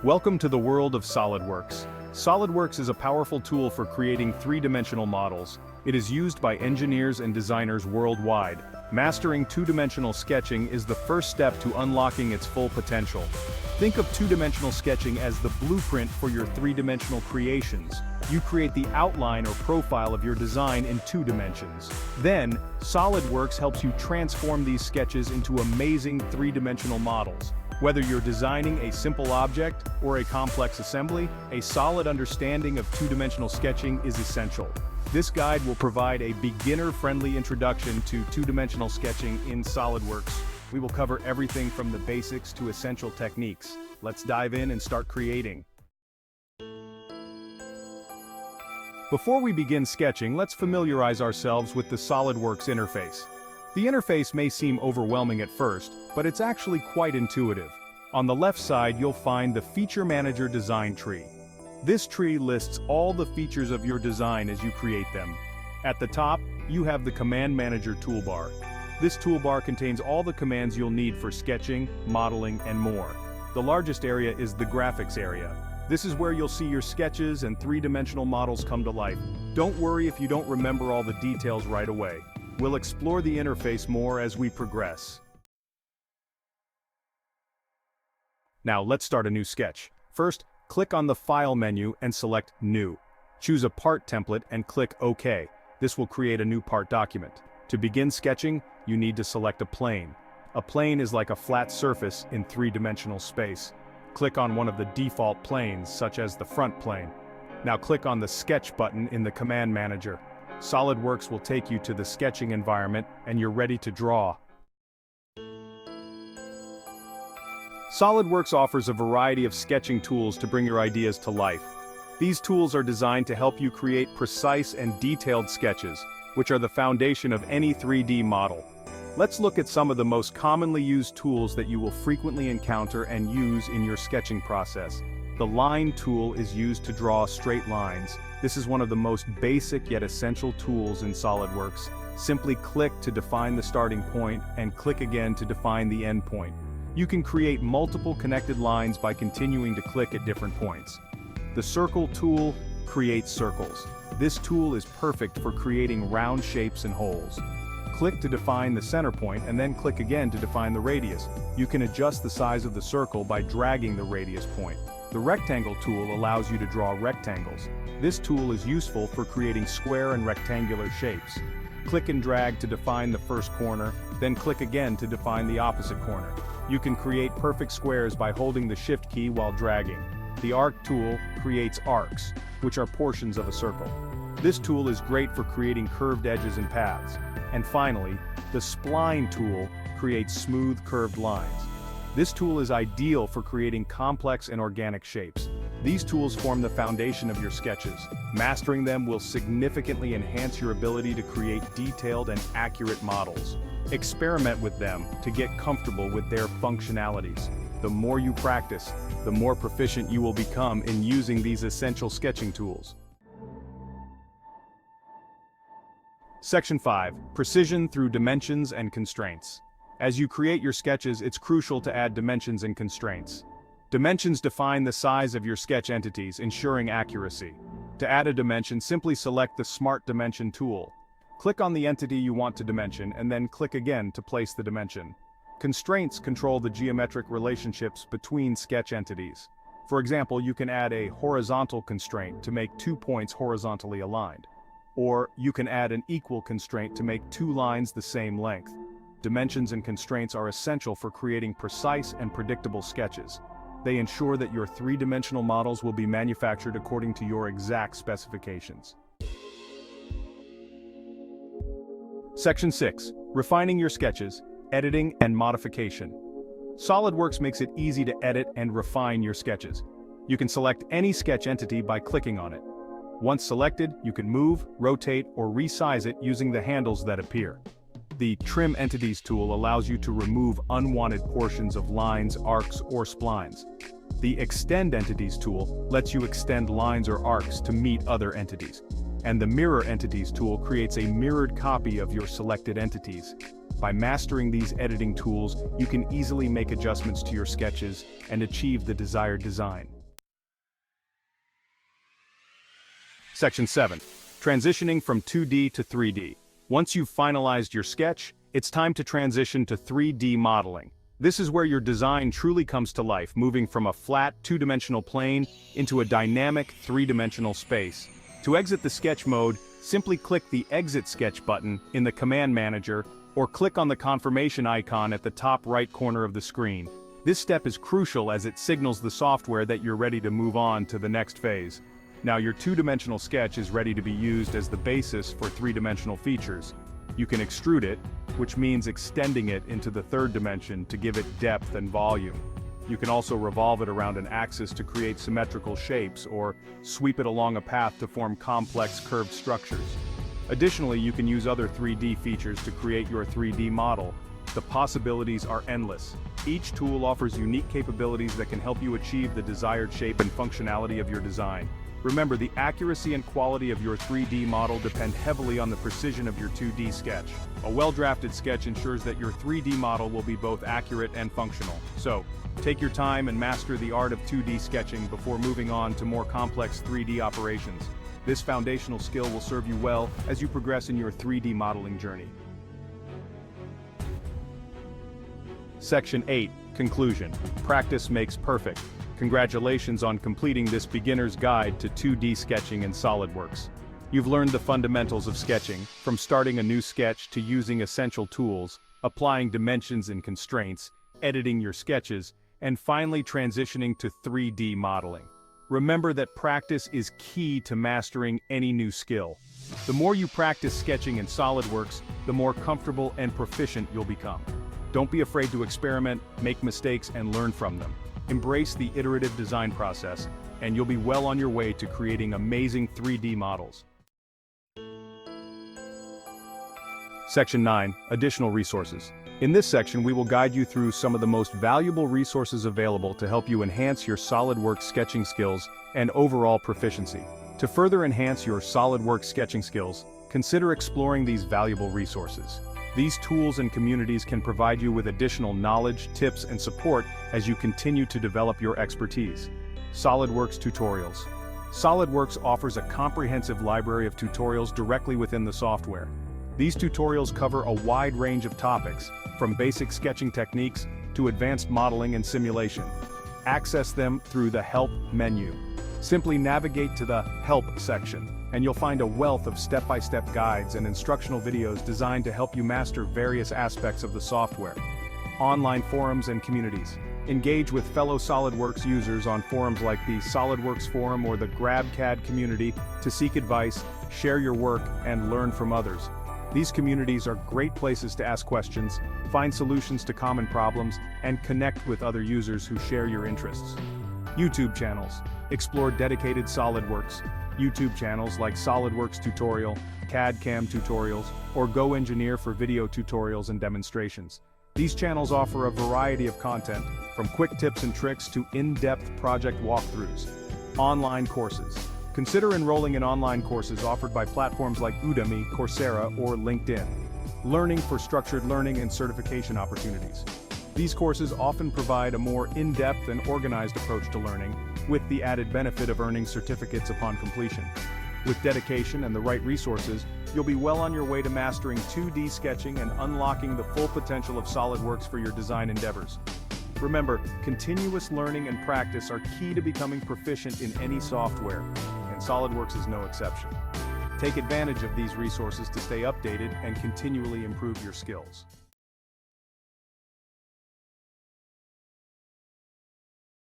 Welcome to the world of SolidWorks. SolidWorks is a powerful tool for creating three-dimensional models. It is used by engineers and designers worldwide. Mastering two-dimensional sketching is the first step to unlocking its full potential. Think of two-dimensional sketching as the blueprint for your three-dimensional creations. You create the outline or profile of your design in 2 dimensions. Then, SolidWorks helps you transform these sketches into amazing three-dimensional models. Whether you're designing a simple object or a complex assembly, a solid understanding of two-dimensional sketching is essential. This guide will provide a beginner-friendly introduction to two-dimensional sketching in SolidWorks. We will cover everything from the basics to essential techniques. Let's dive in and start creating. Before we begin sketching, let's familiarize ourselves with the SolidWorks interface. The interface may seem overwhelming at first, but it's actually quite intuitive. On the left side, you'll find the Feature Manager design tree. This tree lists all the features of your design as you create them. At the top, you have the Command Manager toolbar. This toolbar contains all the commands you'll need for sketching, modeling, and more. The largest area is the Graphics area. This is where you'll see your sketches and three-dimensional models come to life. Don't worry if you don't remember all the details right away. We'll explore the interface more as we progress. Now let's start a new sketch. First, click on the File menu and select New. Choose a part template and click OK. This will create a new part document. To begin sketching, you need to select a plane. A plane is like a flat surface in three-dimensional space. Click on one of the default planes, such as the front plane. Now click on the Sketch button in the Command Manager. SolidWorks will take you to the sketching environment and you're ready to draw. SolidWorks offers a variety of sketching tools to bring your ideas to life. These tools are designed to help you create precise and detailed sketches, which are the foundation of any 3D model. Let's look at some of the most commonly used tools that you will frequently encounter and use in your sketching process. The Line tool is used to draw straight lines. This is one of the most basic yet essential tools in SolidWorks. Simply click to define the starting point and click again to define the end point. You can create multiple connected lines by continuing to click at different points. The Circle tool creates circles. This tool is perfect for creating round shapes and holes. Click to define the center point and then click again to define the radius. You can adjust the size of the circle by dragging the radius point. The Rectangle tool allows you to draw rectangles. This tool is useful for creating square and rectangular shapes. Click and drag to define the first corner, then click again to define the opposite corner. You can create perfect squares by holding the Shift key while dragging. The Arc tool creates arcs, which are portions of a circle. This tool is great for creating curved edges and paths. And finally, the Spline tool creates smooth curved lines. This tool is ideal for creating complex and organic shapes. These tools form the foundation of your sketches. Mastering them will significantly enhance your ability to create detailed and accurate models. Experiment with them to get comfortable with their functionalities. The more you practice, the more proficient you will become in using these essential sketching tools. Section 5. Precision through dimensions and constraints. As you create your sketches, it's crucial to add dimensions and constraints. Dimensions define the size of your sketch entities, ensuring accuracy. To add a dimension, simply select the Smart Dimension tool. Click on the entity you want to dimension and then click again to place the dimension. Constraints control the geometric relationships between sketch entities. For example, you can add a horizontal constraint to make 2 points horizontally aligned. Or you can add an equal constraint to make 2 lines the same length. Dimensions and constraints are essential for creating precise and predictable sketches. They ensure that your three-dimensional models will be manufactured according to your exact specifications. Section 6. Refining your sketches, editing and modification. SolidWorks makes it easy to edit and refine your sketches. You can select any sketch entity by clicking on it. Once selected, you can move, rotate, or resize it using the handles that appear. The Trim Entities tool allows you to remove unwanted portions of lines, arcs, or splines. The Extend Entities tool lets you extend lines or arcs to meet other entities. And the Mirror Entities tool creates a mirrored copy of your selected entities. By mastering these editing tools, you can easily make adjustments to your sketches and achieve the desired design. Section 7. Transitioning from 2D to 3D. Once you've finalized your sketch, it's time to transition to 3D modeling. This is where your design truly comes to life, moving from a flat, two-dimensional plane into a dynamic, three-dimensional space. To exit the sketch mode, simply click the Exit Sketch button in the Command Manager, or click on the confirmation icon at the top right corner of the screen. This step is crucial as it signals the software that you're ready to move on to the next phase. Now your two-dimensional sketch is ready to be used as the basis for three-dimensional features. You can extrude it, which means extending it into the third dimension to give it depth and volume. You can also revolve it around an axis to create symmetrical shapes, or sweep it along a path to form complex curved structures. Additionally, you can use other 3D features to create your 3D model. The possibilities are endless. Each tool offers unique capabilities that can help you achieve the desired shape and functionality of your design. Remember, the accuracy and quality of your 3D model depend heavily on the precision of your 2D sketch. A well-drafted sketch ensures that your 3D model will be both accurate and functional. So, take your time and master the art of 2D sketching before moving on to more complex 3D operations. This foundational skill will serve you well as you progress in your 3D modeling journey. Section 8. Conclusion. Practice makes perfect. Congratulations on completing this beginner's guide to 2D sketching in SolidWorks. You've learned the fundamentals of sketching, from starting a new sketch to using essential tools, applying dimensions and constraints, editing your sketches, and finally transitioning to 3D modeling. Remember that practice is key to mastering any new skill. The more you practice sketching in SolidWorks, the more comfortable and proficient you'll become. Don't be afraid to experiment, make mistakes, and learn from them. Embrace the iterative design process, and you'll be well on your way to creating amazing 3D models. Section 9. Additional resources. In this section, we will guide you through some of the most valuable resources available to help you enhance your SolidWorks sketching skills and overall proficiency. To further enhance your SolidWorks sketching skills, consider exploring these valuable resources. These tools and communities can provide you with additional knowledge, tips, and support as you continue to develop your expertise. SolidWorks Tutorials. SolidWorks offers a comprehensive library of tutorials directly within the software. These tutorials cover a wide range of topics, from basic sketching techniques to advanced modeling and simulation. Access them through the Help menu. Simply navigate to the Help section, and you'll find a wealth of step-by-step guides and instructional videos designed to help you master various aspects of the software. Online forums and communities. Engage with fellow SolidWorks users on forums like the SolidWorks Forum or the GrabCAD community to seek advice, share your work, and learn from others. These communities are great places to ask questions, find solutions to common problems, and connect with other users who share your interests. YouTube channels. Explore dedicated SolidWorks YouTube channels like SolidWorks Tutorial, CAD/CAM Tutorials, or Go Engineer for video tutorials and demonstrations. These channels offer a variety of content, from quick tips and tricks to in-depth project walkthroughs. Online courses. Consider enrolling in online courses offered by platforms like Udemy, Coursera, or LinkedIn. Learning for structured learning and certification opportunities. These courses often provide a more in-depth and organized approach to learning, with the added benefit of earning certificates upon completion. With dedication and the right resources, you'll be well on your way to mastering 2D sketching and unlocking the full potential of SolidWorks for your design endeavors. Remember, continuous learning and practice are key to becoming proficient in any software, and SolidWorks is no exception. Take advantage of these resources to stay updated and continually improve your skills.